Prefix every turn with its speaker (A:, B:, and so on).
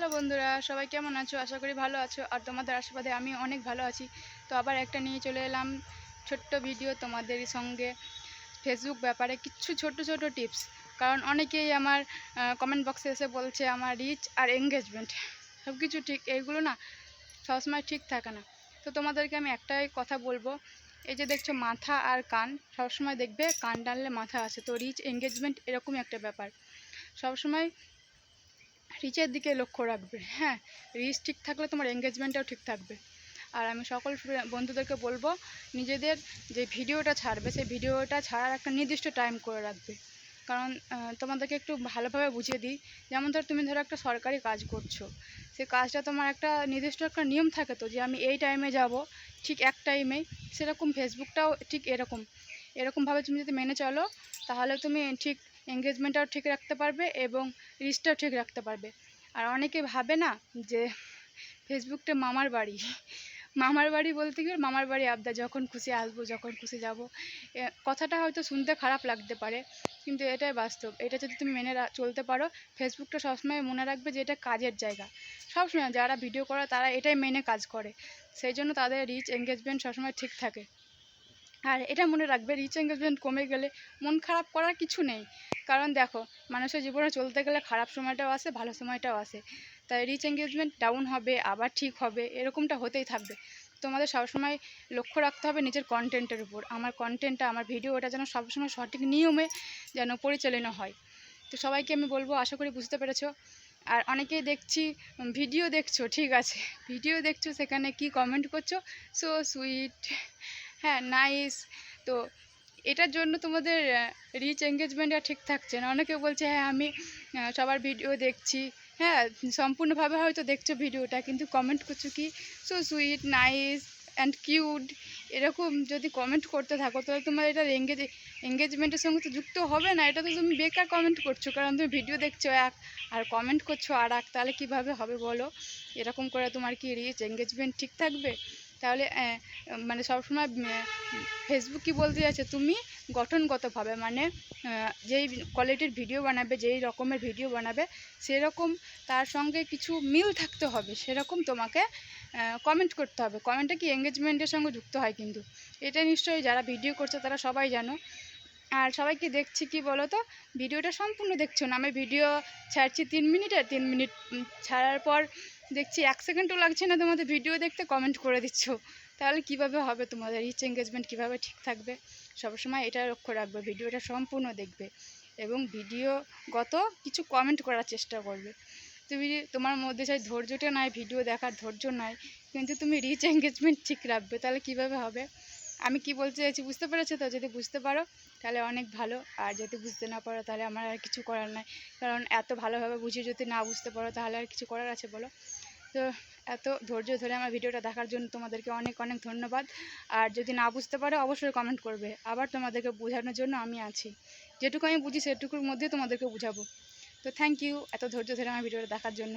A: Hello বন্ধুরা, সবাই কেমন আছো? আশা করি ভালো আছো। আর তোমাদের আশীর্বাদে আমি অনেক ভালো আছি। তো আবার একটা নিয়ে চলে এলাম ছোট্ট ভিডিও তোমাদের সঙ্গে ফেসবুক ব্যাপারে কিছু ছোট ছোট টিপস। কারণ অনেকেই আমার কমেন্ট বক্সে এসে বলছে আমার রিচ আর এঙ্গেজমেন্ট সব কিছু ঠিক, এইগুলো না সবসময় ঠিক থাকে না। তো তোমাদেরকে আমি একটাই কথা বলবো, এই যে দেখছো মাথা আর কান, সবসময় দেখবে কান টানলে মাথা আছে। তো রিচ এঙ্গেজমেন্ট এরকমই একটা ব্যাপার, সবসময় রিচের দিকে লক্ষ্য রাখবে। হ্যাঁ, রিচ ঠিক থাকলে তোমার এঙ্গেজমেন্টটাও ঠিক থাকবে। আর আমি সকল বন্ধুদেরকে বলবো, নিজেদের যে ভিডিওটা ছাড়বে সেই ভিডিওটা ছাড়ার একটা নির্দিষ্ট টাইম করে রাখবে। কারণ তোমাদেরকে একটু ভালোভাবে বুঝিয়ে দিই, যেমন তুমি ধরো একটা সরকারি কাজ করছো, সেই কাজটা তোমার একটা নির্দিষ্ট একটা নিয়ম থাকে তো, যে আমি এই টাইমে যাব, ঠিক এক টাইমেই। সেরকম ফেসবুকটাও ঠিক এরকমভাবে তুমি যদি মেনে চলো, তাহলে তুমি ঠিক এঙ্গেজমেন্টটাও ঠিক রাখতে পারবে এবং রিচটাও ঠিক রাখতে পারবে। আর অনেকে ভাবে না যে ফেসবুকটা মামার বাড়ি। মামার বাড়ি বলতে গেলে মামার বাড়ি আবদা, যখন খুশি আসবো, যখন খুশি যাব। কথাটা হয়তো শুনতে খারাপ লাগতে পারে, কিন্তু এটাই বাস্তব। এটা যদি তুমি মেনে চলতে পারো, ফেসবুকটা সবসময় মনে রাখবে যে এটা কাজের জায়গা। সবসময় যারা ভিডিও করে তারা এটাই মেনে কাজ করে, সেই জন্য তাদের রিচ এঙ্গেজমেন্ট সবসময় ঠিক থাকে। আর এটা মনে রাখবে, রিচ এঙ্গেজমেন্ট কমে গেলে মন খারাপ করার কিছু নেই। কারণ দেখো, মানুষের জীবনে চলতে গেলে খারাপ সময়টাও আসে, ভালো সময়টাও আসে। তাই রিচ এঙ্গেজমেন্ট ডাউন হবে, আবার ঠিক হবে, এরকমটা হতেই থাকবে। তোমাদের সবসময় লক্ষ্য রাখতে হবে নিজের কন্টেন্টের উপর। আমার কন্টেন্টটা, আমার ভিডিওটা যেন সবসময় সঠিক নিয়মে যেন পরিচালনা হয়। তো সবাইকে আমি বলবো, আশা করি বুঝতে পেরেছো। আর অনেকেই দেখছি ভিডিও দেখছো, ঠিক আছে, ভিডিও দেখছো, সেখানে কি কমেন্ট করছো, সো সুইট, হ্যাঁ, নাইস। তো এটার জন্য তোমাদের রিচ এঙ্গেজমেন্টটা ঠিক থাকছে না। অনেকে বলছে হ্যাঁ আমি সবার ভিডিও দেখছি, হ্যাঁ সম্পূর্ণভাবে হয়তো দেখছো ভিডিওটা, কিন্তু কমেন্ট করছো কি so sweet, nice and cute, এরকম যদি কমেন্ট করতে থাকো, তাহলে তোমার এটা এঙ্গেজমেন্টের সঙ্গে তো যুক্ত হবে না। এটা তো তুমি বেকার কমেন্ট করছো, কারণ তুমি ভিডিও দেখছো এক আর কমেন্ট করছো আর এক, তাহলে কীভাবে হবে বলো? এরকম করে তোমার কি রিচ এঙ্গেজমেন্ট ঠিক থাকবে? তাহলে মানে সবসময় ফেসবুক কী বলতে যাচ্ছে, তুমি গঠনগতভাবে, মানে যেই কোয়ালিটির ভিডিও বানাবে, যেই রকমের ভিডিও বানাবে, সেরকম তার সঙ্গে কিছু মিল থাকতে হবে, সেরকম তোমাকে কমেন্ট করতে হবে। কমেন্টটা কি এঙ্গেজমেন্টের সঙ্গে যুক্ত হয়, কিন্তু এটা নিশ্চয়ই যারা ভিডিও করছে তারা সবাই জানো। আর সবাইকে দেখছি কি বলো তো, ভিডিওটা সম্পূর্ণ দেখছো না। আমি ভিডিও ছাড়ছি 3 মিনিটের, 3 মিনিট ছাড়ার পর দেখছি 1 সেকেন্ডও লাগছে না তোমাদের ভিডিও দেখতে, কমেন্ট করে দিচ্ছ। তাহলে কিভাবে হবে? তোমাদের রিচ এঙ্গেজমেন্ট কীভাবে ঠিক থাকবে? সবসময় এটা লক্ষ্য রাখবে, ভিডিওটা সম্পূর্ণ দেখবে এবং ভিডিওগত কিছু কমেন্ট করার চেষ্টা করবে। তুমি, তোমার মধ্যে চাই ধৈর্যটা নাই, ভিডিও দেখার ধৈর্য নাই, কিন্তু তুমি রিচ এঙ্গেজমেন্ট ঠিক রাখবে, তাহলে কিভাবে হবে? আমি কি বলতে চাইছি বুঝতে পেরেছো তো? যদি বুঝতে পারো তাহলে অনেক ভালো, আর যদি বুঝতে না পারো তাহলে আমার আর কিছু করার নাই। কারণ এত ভালোভাবে বুঝিয়ে যদি না বুঝতে পারো, তাহলে আর কিছু করার আছে বলো? তো এত ধৈর্য ধরে আমার ভিডিওটা দেখার জন্য তোমাদেরকে অনেক অনেক ধন্যবাদ। আর যদি না বুঝতে পারো অবশ্যই কমেন্ট করবে, আবার তোমাদেরকে বোঝানোর জন্য আমি আছি। যেটুকু আমি বুঝি সেটুকুর মধ্যে তোমাদেরকে বুঝাবো। তো থ্যাংক ইউ এত ধৈর্য ধরে আমার ভিডিওটা দেখার জন্য।